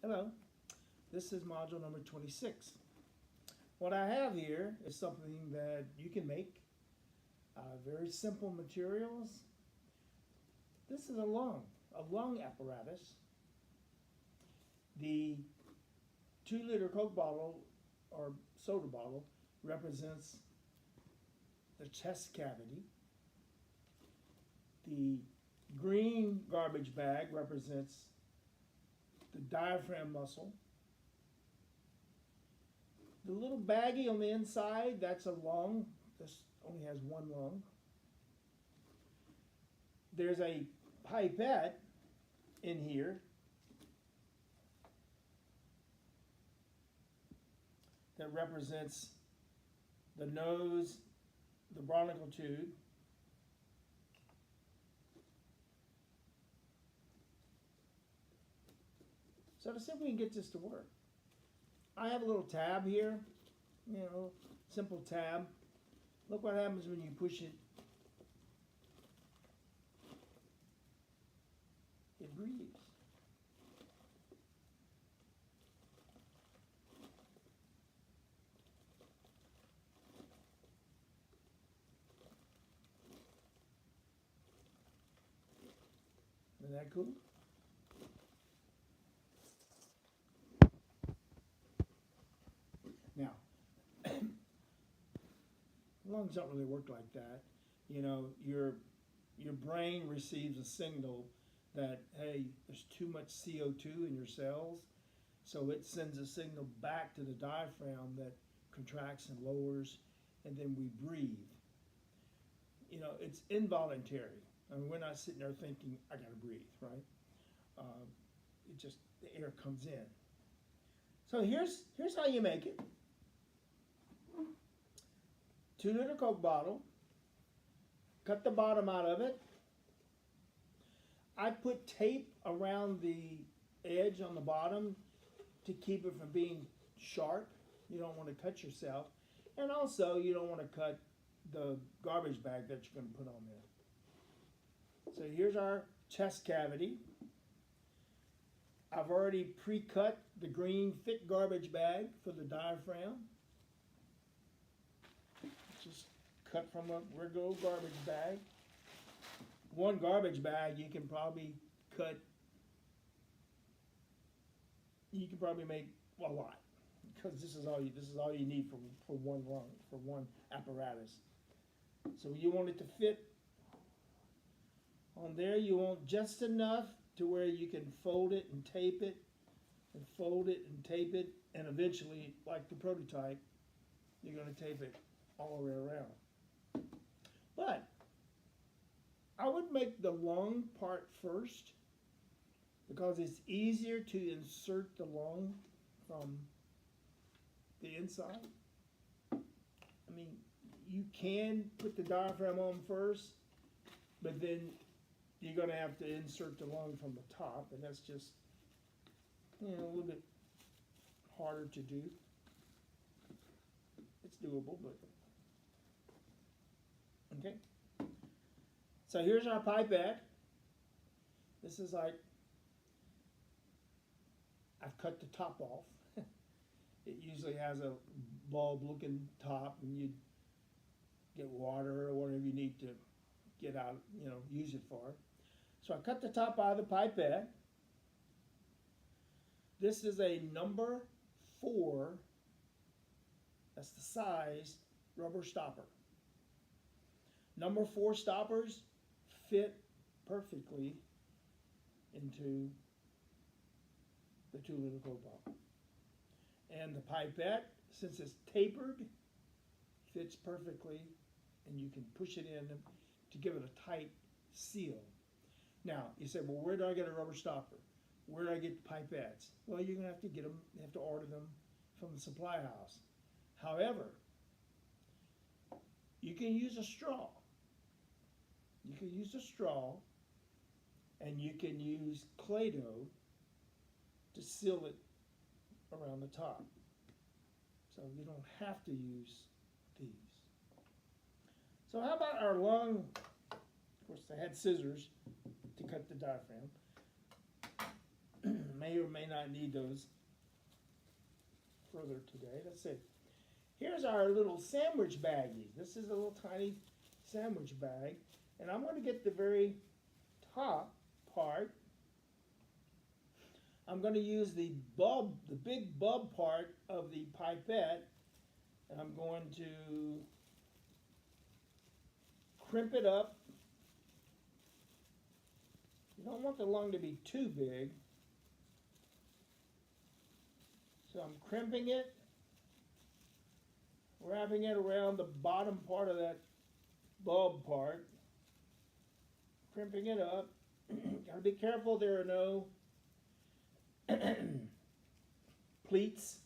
Hello, this is module number 26. What I have here is something that you can make, very simple materials. This is a lung apparatus. The 2-liter Coke bottle or soda bottle represents the chest cavity. The green garbage bag represents the diaphragm muscle. The little baggie on the inside, that's a lung. This only has one lung. There's a pipette in here that represents the nose, the bronchial tube. So to see if we can get this to work, I have a little tab here, simple tab. Look what happens when you push it. It breathes. Isn't that cool? Now, lungs don't really work like that. Your brain receives a signal that, hey, there's too much CO2 in your cells, so it sends a signal back to the diaphragm that contracts and lowers, and then we breathe. It's involuntary. I mean, we're not sitting there thinking, I gotta breathe, right? It just, the air comes in. So here's how you make it. 2-liter Coke bottle, cut the bottom out of it. I put tape around the edge on the bottom to keep it from being sharp. You don't want to cut yourself. And also, you don't want to cut the garbage bag that you're going to put on there. So here's our chest cavity. I've already pre-cut the green thick garbage bag for the diaphragm. Just cut from a regular garbage bag. One garbage bag you can probably make a lot, because this is all you need for one lung, for one apparatus. So you want it to fit on there. You want just enough to where you can fold it and tape it, and fold it and tape it, and eventually, like the prototype, you're going to tape it all the way around. But I would make the lung part first, because it's easier to insert the lung from the inside. I mean, you can put the diaphragm on first, but then you're going to have to insert the lung from the top, and that's just a little bit harder to do. It's doable, but okay. So here's our pipette. This is like, I've cut the top off. It usually has a bulb looking top, and you get water or whatever you need to get out, use it for. So I cut the top out of the pipette. This is a number 4, that's the size, rubber stopper. Number 4 stoppers fit perfectly into the 2-liter Coke bottle. And the pipette, since it's tapered, fits perfectly, and you can push it in to give it a tight seal. Now, you say, well, where do I get a rubber stopper? Where do I get the pipettes? Well, you're going to have to get them, you have to order them from the supply house. However, you can use a straw. You can use a straw, and you can use Play-Doh to seal it around the top. So you don't have to use these. So how about our lung? Of course, I had scissors to cut the diaphragm. may or may not need those further today. Let's see. Here's our little sandwich baggie. This is a little tiny sandwich bag. And I'm going to get the very top part. I'm going to use the bulb, the big bulb part of the pipette, and I'm going to crimp it up. You don't want the lung to be too big. So I'm crimping it, wrapping it around the bottom part of that bulb part, crimping it up. Gotta be careful there are no pleats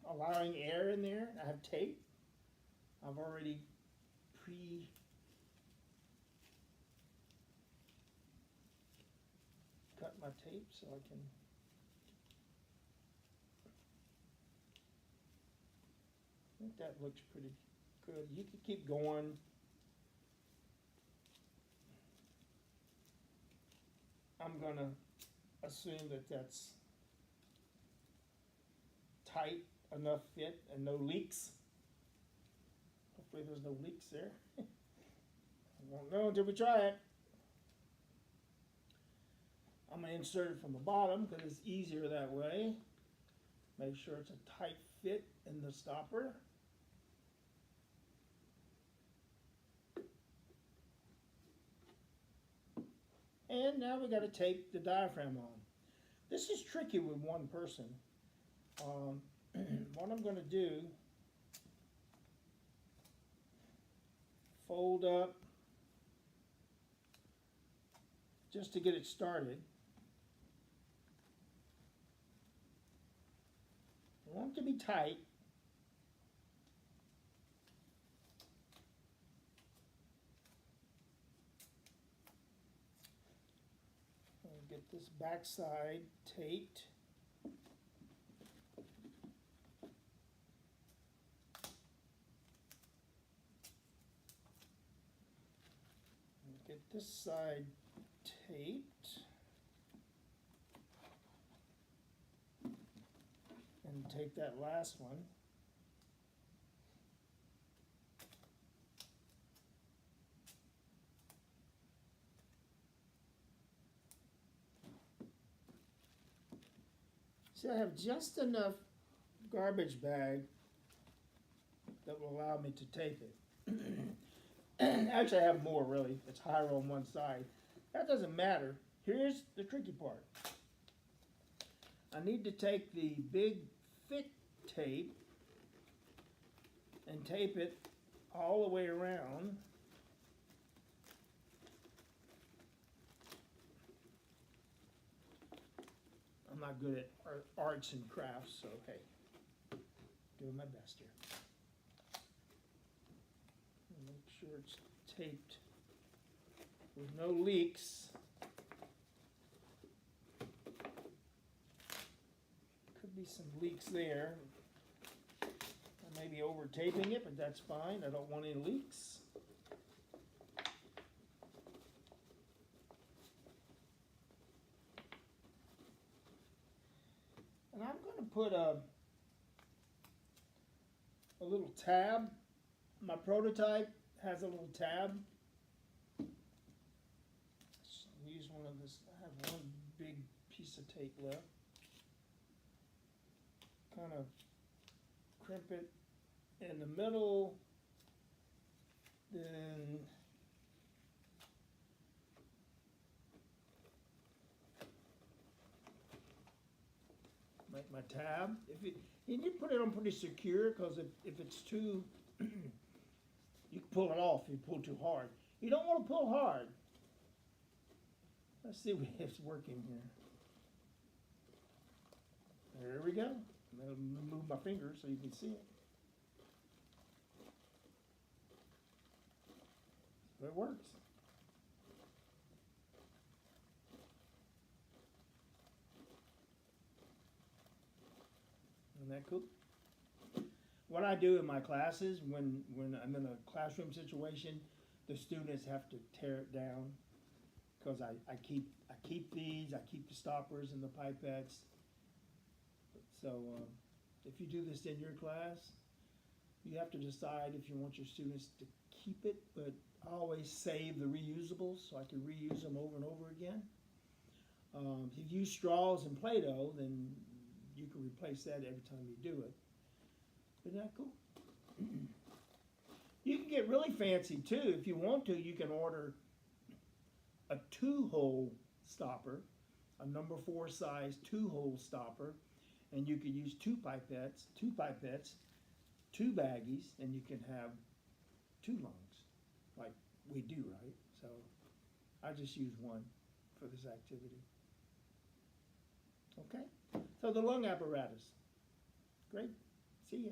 allowing air in there. I have tape. I've already cut my tape so I can I think that looks pretty good. You can keep going. I'm gonna assume that that's tight enough fit and no leaks. Hopefully there's no leaks there. I won't know until we try it. I'm gonna insert it from the bottom because it's easier that way. Make sure it's a tight fit in the stopper. And now we got to tape the diaphragm on. This is tricky with one person. What I'm going to do, fold up just to get it started. I want it to be tight. Get this back side taped. Get this side taped. And take that last one. See, I have just enough garbage bag that will allow me to tape it. Actually, I have more, really. It's higher on one side. That doesn't matter. Here's the tricky part. I need to take the big, thick tape and tape it all the way around. I'm not good at arts and crafts, so hey, doing my best here. Make sure it's taped with no leaks. Could be some leaks there. I may be over taping it, but that's fine. I don't want any leaks. And I'm going to put a little tab. My prototype has a little tab. Let's use one of this. I have one big piece of tape left. Kind of crimp it in the middle, then make my tab. You need to put it on pretty secure because if it's too, you can pull it off if you pull too hard. You don't want to pull hard. Let's see if it's working here. There we go. I'll move my finger so you can see it. It works. Isn't that cool? What I do in my classes, when I'm in a classroom situation, the students have to tear it down because I keep keep these, I keep the stoppers and the pipettes. So if you do this in your class, you have to decide if you want your students to keep it, but I always save the reusables so I can reuse them over and over again. If you use straws and Play-Doh, then you can replace that every time you do it. Isn't that cool? You can get really fancy too. If you want to, you can order a 2-hole stopper, a number 4 size 2-hole stopper, and you could use 2 pipettes, 2 baggies, and you can have 2 lungs, like we do, right? So I just use one for this activity. Okay, so the lung apparatus. Great, see ya.